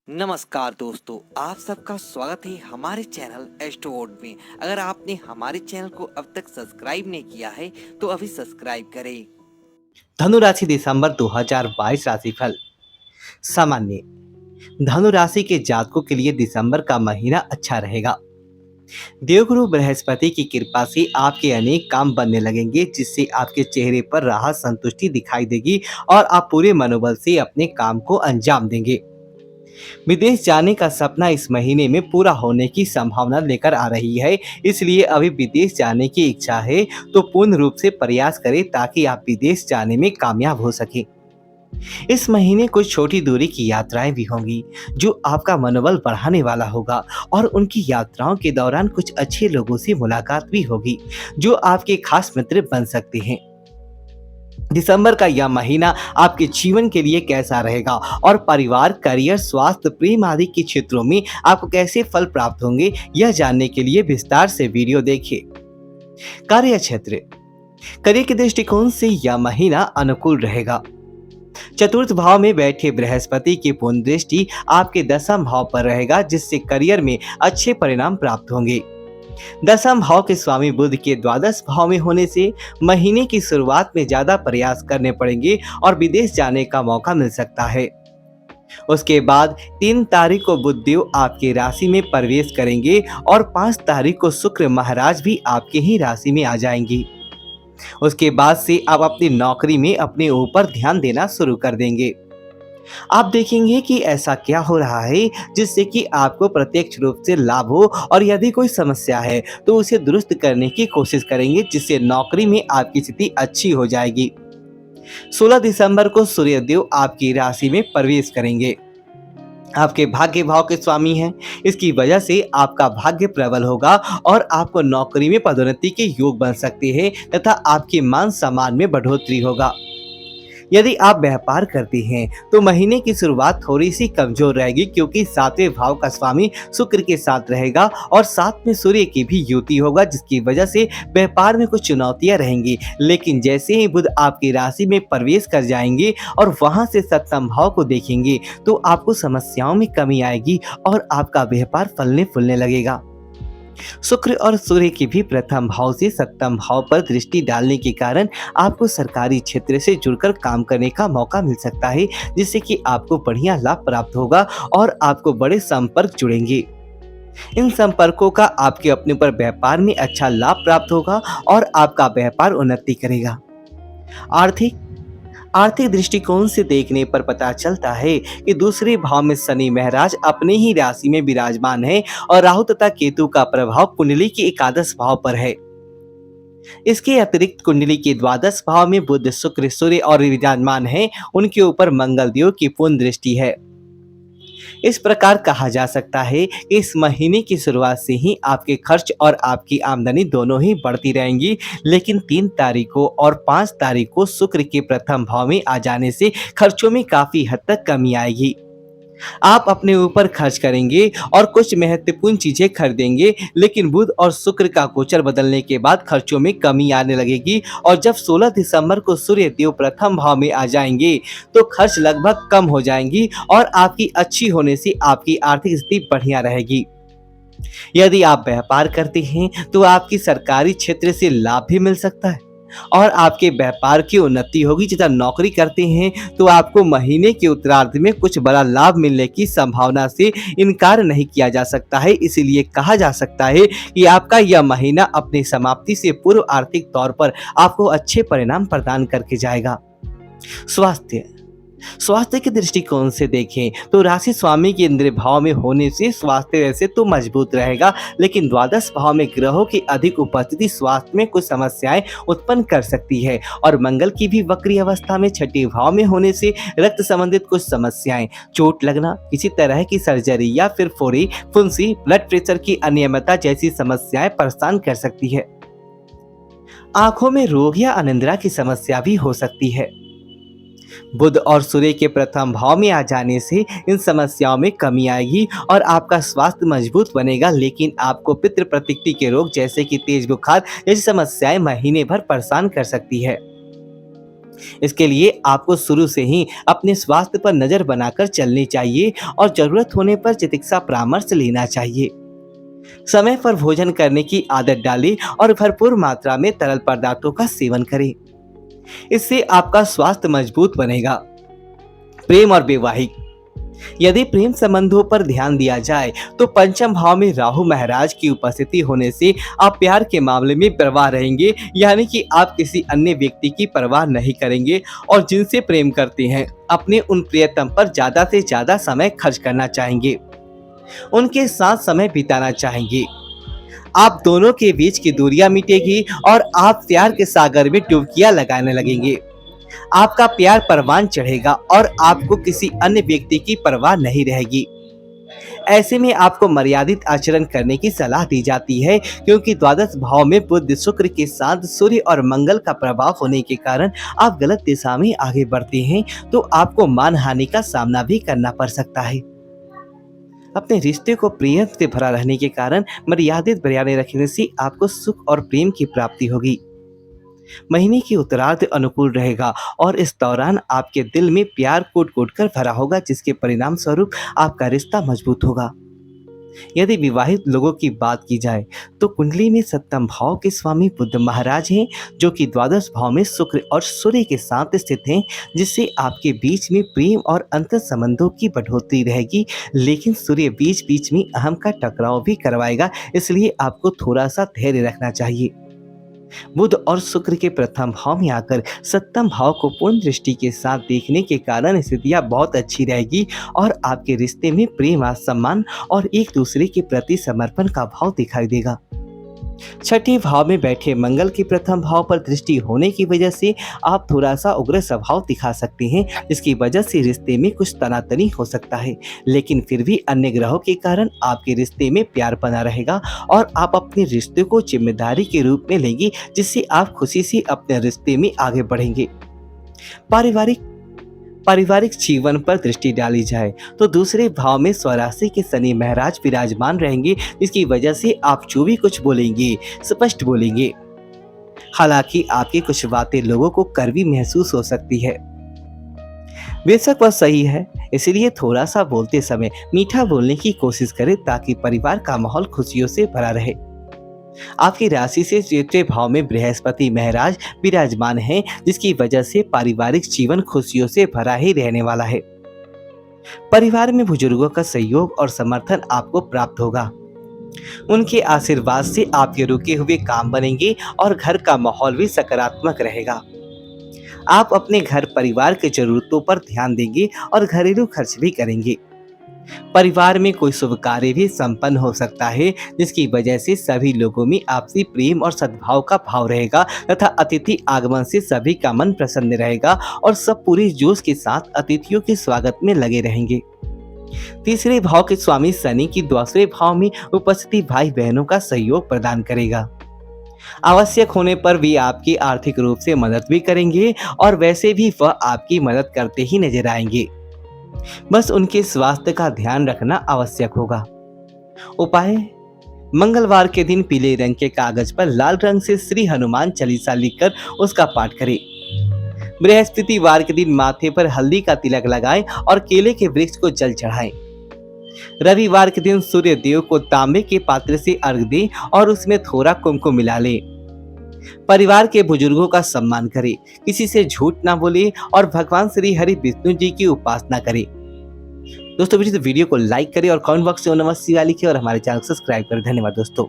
नमस्कार दोस्तों, आप सबका स्वागत है हमारे चैनल एस्ट्रोवर्ड में। अगर आपने हमारे चैनल को अब तक सब्सक्राइब नहीं किया है तो अभी सब्सक्राइब करें। धनु राशि दिसंबर 2022 राशिफल सामान्य। धनु राशि के जातकों के लिए दिसंबर का महीना अच्छा रहेगा। देवगुरु बृहस्पति की कृपा से आपके अनेक काम बनने लगेंगे, जिससे आपके चेहरे पर राहत संतुष्टि दिखाई देगी और आप पूरे मनोबल से अपने काम को अंजाम देंगे। विदेश जाने का सपना इस महीने में पूरा होने की संभावना लेकर आ रही है, इसलिए अभी विदेश जाने की इच्छा है तो पूर्ण रूप से प्रयास करें ताकि आप विदेश जाने में कामयाब हो सके। इस महीने कुछ छोटी दूरी की यात्राएं भी होंगी, जो आपका मनोबल बढ़ाने वाला होगा और उनकी यात्राओं के दौरान कुछ अच्छे लोगों से मुलाकात भी होगी, जो आपके खास मित्र बन सकते हैं। दिसंबर का यह महीना आपके जीवन के लिए कैसा रहेगा और परिवार, करियर, स्वास्थ्य, प्रेम आदि के क्षेत्रों में आपको कैसे फल प्राप्त होंगे, यह जानने के लिए विस्तार से वीडियो देखिए। कार्य क्षेत्र। करियर के दृष्टिकोण से यह महीना अनुकूल रहेगा। चतुर्थ भाव में बैठे बृहस्पति की पूर्ण दृष्टि आपके दसम भाव पर रहेगा, जिससे करियर में अच्छे परिणाम प्राप्त होंगे। दसम भाव के स्वामी बुध के द्वादश भाव में होने से महीने की शुरुआत में ज्यादा प्रयास करने पड़ेंगे और विदेश जाने का मौका मिल सकता है। उसके बाद 3 तारीख को बुध देव आपकी राशि में प्रवेश करेंगे और 5 तारीख को शुक्र महाराज भी आपके ही राशि में आ जाएंगे। उसके बाद से आप अपनी नौकरी में अपने ऊपर ध्यान देना शुरू कर देंगे। आप देखेंगे कि ऐसा क्या हो रहा है जिससे कि आपको प्रत्यक्ष रूप से लाभ हो, और यदि कोई समस्या है तो उसे दुरुस्त करने की कोशिश करेंगे, जिससे नौकरी में आपकी स्थिति अच्छी हो जाएगी। 16 दिसंबर को सूर्यदेव आपकी राशि में प्रवेश करेंगे। आपके भाग्य भाव के स्वामी हैं, इसकी वजह से आपका भाग्य प्रबल होगा और आपको नौकरी में पदोन्नति के योग बन सकते हैं तथा आपके मान सम्मान में बढ़ोतरी होगा। यदि आप व्यापार करते हैं तो महीने की शुरुआत थोड़ी सी कमजोर रहेगी, क्योंकि 7वें भाव का स्वामी शुक्र के साथ रहेगा और साथ में सूर्य की भी युति होगा, जिसकी वजह से व्यापार में कुछ चुनौतियां रहेंगी। लेकिन जैसे ही बुध आपकी राशि में प्रवेश कर जाएंगे और वहां से सप्तम भाव को देखेंगे तो आपको समस्याओं में कमी आएगी और आपका व्यापार फलने फूलने लगेगा। शुक्र और सूर्य की भी प्रथम भाव से सप्तम भाव पर दृष्टि डालने के कारण आपको सरकारी क्षेत्र से जुड़कर काम करने का मौका मिल सकता है, जिससे कि आपको बढ़िया लाभ प्राप्त होगा और आपको बड़े संपर्क जुड़ेंगे। इन संपर्कों का आपके अपने पर व्यापार में अच्छा लाभ प्राप्त होगा और आपका व्यापार उन्नति करेगा। आर्थिक आर्थिक दृष्टिकोण से देखने पर पता चलता है कि दूसरे भाव में शनि महाराज अपने ही राशि में विराजमान है और राहु तथा केतु का प्रभाव कुंडली के एकादश भाव पर है। इसके अतिरिक्त कुंडली के द्वादश भाव में बुध, शुक्र, सूर्य और विराजमान है। उनके ऊपर मंगल देव की पूर्ण दृष्टि है। इस प्रकार कहा जा सकता है कि इस महीने की शुरुआत से ही आपके खर्च और आपकी आमदनी दोनों ही बढ़ती रहेंगी, लेकिन 3 तारीख को और 5 तारीख को शुक्र के प्रथम भाव में आ जाने से खर्चों में काफी हद तक कमी आएगी। आप अपने ऊपर खर्च करेंगे और कुछ महत्वपूर्ण चीजें खरीदेंगे, लेकिन बुध और शुक्र का गोचर बदलने के बाद खर्चों में कमी आने लगेगी और जब 16 दिसंबर को सूर्य देव प्रथम भाव में आ जाएंगे तो खर्च लगभग कम हो जाएंगी और आपकी अच्छी होने से आपकी आर्थिक स्थिति बढ़िया रहेगी। यदि आप व्यापार करते हैं तो आपकी सरकारी क्षेत्र से लाभ भी मिल सकता है और आपके व्यापार की उन्नति होगी। तथा नौकरी करते हैं तो आपको महीने के उत्तरार्ध में कुछ बड़ा लाभ मिलने की संभावना से इनकार नहीं किया जा सकता है। इसीलिए कहा जा सकता है कि आपका यह महीना अपनी समाप्ति से पूर्व आर्थिक तौर पर आपको अच्छे परिणाम प्रदान करके जाएगा। स्वास्थ्य के दृष्टिकोण से देखें तो राशि स्वामी के इंद्रिय भाव में होने से स्वास्थ्य वैसे तो मजबूत रहेगा, लेकिन द्वादश भाव में ग्रहों की अधिक उपस्थिति स्वास्थ्य में कुछ समस्याएं उत्पन्न कर सकती है और मंगल की भी वक्री अवस्था में छठे भाव में होने से रक्त संबंधित कुछ समस्याएं, चोट लगना, किसी तरह की सर्जरी या फिर फोड़ी, फुंसी, ब्लड प्रेशर की अनियमितता जैसी समस्याएं परेशान कर सकती है। आंखों में रोग या अनिद्रा की समस्या भी हो सकती है। बुध और सूर्य के प्रथम भाव में आ जाने से इन समस्याओं में कमी आएगी और आपका स्वास्थ्य मजबूत बनेगा, लेकिन आपको पितृ प्रतिकृति के रोग जैसे कि तेज बुखार जैसी समस्याएं महीने भर परेशान कर सकती है। इसके लिए आपको शुरू से ही अपने स्वास्थ्य पर नजर बनाकर चलनी चाहिए और जरूरत होने पर चिकित्सा परामर्श लेना चाहिए। समय पर भोजन करने की आदत डालें और भरपूर मात्रा में तरल पदार्थों का सेवन करें। इससे आपका स्वास्थ्य मजबूत बनेगा। प्रेम और वैवाहिक, यदि प्रेम संबंधों पर ध्यान दिया जाए तो पंचम भाव में राहु महाराज की उपस्थिति होने से आप प्यार के मामले में परवाह रहेंगे, यानी कि आप किसी अन्य व्यक्ति की परवाह नहीं करेंगे और जिनसे प्रेम करते हैं अपने उन प्रियतम पर ज्यादा से ज्यादा समय खर्च करना चाहेंगे, उनके साथ समय बिताना चाहेंगे। आप दोनों के बीच की दूरियां मिटेगी और आप प्यार के सागर में डुबकियां लगाने लगेंगे। आपका प्यार परवान चढ़ेगा और आपको किसी अन्य व्यक्ति की परवाह नहीं रहेगी। ऐसे में आपको मर्यादित आचरण करने की सलाह दी जाती है, क्योंकि द्वादश भाव में बुध शुक्र के साथ सूर्य और मंगल का प्रभाव होने के कारण आप गलत दिशा में आगे बढ़ते हैं तो आपको मानहानि का सामना भी करना पड़ सकता है। अपने रिश्ते को प्रेम से भरा रहने के कारण मर्यादित बयाने रखने से आपको सुख और प्रेम की प्राप्ति होगी। महीने की उत्तरार्ध अनुकूल रहेगा और इस दौरान आपके दिल में प्यार कूट कूट कर भरा होगा, जिसके परिणाम स्वरूप आपका रिश्ता मजबूत होगा। यदि विवाहित लोगों की बात की जाए तो कुंडली में सप्तम भाव के स्वामी बुध महाराज हैं, जो कि द्वादश भाव में शुक्र और सूर्य के साथ स्थित हैं, जिससे आपके बीच में प्रेम और अंतर संबंधों की बढ़ोतरी रहेगी। लेकिन सूर्य बीच बीच में अहम का टकराव भी करवाएगा, इसलिए आपको थोड़ा सा धैर्य रखना चाहिए। बुध और शुक्र के प्रथम भाव में आकर सप्तम भाव को पूर्ण दृष्टि के साथ देखने के कारण स्थितियां बहुत अच्छी रहेगी और आपके रिश्ते में प्रेम, सम्मान और एक दूसरे के प्रति समर्पण का भाव दिखाई देगा। छठे भाव में बैठे मंगल के प्रथम भाव पर दृष्टि होने की वजह से आप थोड़ा सा उग्र स्वभाव दिखा सकते हैं, जिसकी वजह से रिश्ते में कुछ तनातनी हो सकता है। लेकिन फिर भी अन्य ग्रहों के कारण आपके रिश्ते में प्यार बना रहेगा और आप अपने रिश्ते को जिम्मेदारी के रूप में लेंगे, जिससे आप खुशी से अपने रिश्ते में आगे बढ़ेंगे। पारिवारिक जीवन पर दृष्टि डाली जाए तो दूसरे भाव में स्वराशि के शनि महाराज विराजमान रहेंगे, जिसकी वजह से आप जो भी कुछ बोलेंगे स्पष्ट बोलेंगे। हालांकि आपकी कुछ बातें लोगों को कड़वी महसूस हो सकती है। बेशक वह सही है, इसलिए थोड़ा सा बोलते समय मीठा बोलने की कोशिश करें ताकि परिवार का माहौल खुशियों से भरा रहे। आपकी राशि से चौथे भाव में बृहस्पति महाराज विराजमान हैं, जिसकी वजह से पारिवारिक जीवन खुशियों से भरा ही रहने वाला है। परिवार में बुजुर्गों का सहयोग और समर्थन आपको प्राप्त होगा। उनके आशीर्वाद से आपके रुके हुए काम बनेंगे और घर का माहौल भी सकारात्मक रहेगा। आप अपने घर परिवार की जरूरतों पर ध्यान देंगे और घरेलू खर्च भी करेंगे। परिवार में कोई शुभ कार्य भी संपन्न हो सकता है, जिसकी वजह से सभी लोगों में आपसी प्रेम और सद्भाव का भाव रहेगा तथा अतिथि आगमन से सभी का मन प्रसन्न रहेगा और सब पूरे जोश के साथ अतिथियों के स्वागत में लगे रहेंगे। तीसरे भाव के स्वामी शनि की दूसरे भाव में उपस्थिति भाई बहनों का सहयोग प्रदान करेगा। आवश्यक होने पर भी आपकी आर्थिक रूप से मदद भी करेंगे और वैसे भी वह आपकी मदद करते ही नजर आएंगे। बस उनके स्वास्थ्य का ध्यान रखना आवश्यक होगा। उपाय: मंगलवार के दिन पीले रंग के कागज पर लाल रंग से श्री हनुमान चालीसा लिखकर उसका पाठ करें। बृहस्पतिवार के दिन माथे पर हल्दी का तिलक लगाएं और केले के वृक्ष को जल चढ़ाएं। रविवार के दिन सूर्य देव को तांबे के पात्र से अर्घ दें और उसमें थोड़ा कुमकुम मिला लें। परिवार के बुजुर्गों का सम्मान करें, किसी से झूठ ना बोले और भगवान श्री हरि विष्णु जी की उपासना करें। दोस्तों वीडियो को लाइक करें और कमेंट बॉक्स में नमः शिवाय लिखें और हमारे चैनल को सब्सक्राइब करें। धन्यवाद दोस्तों।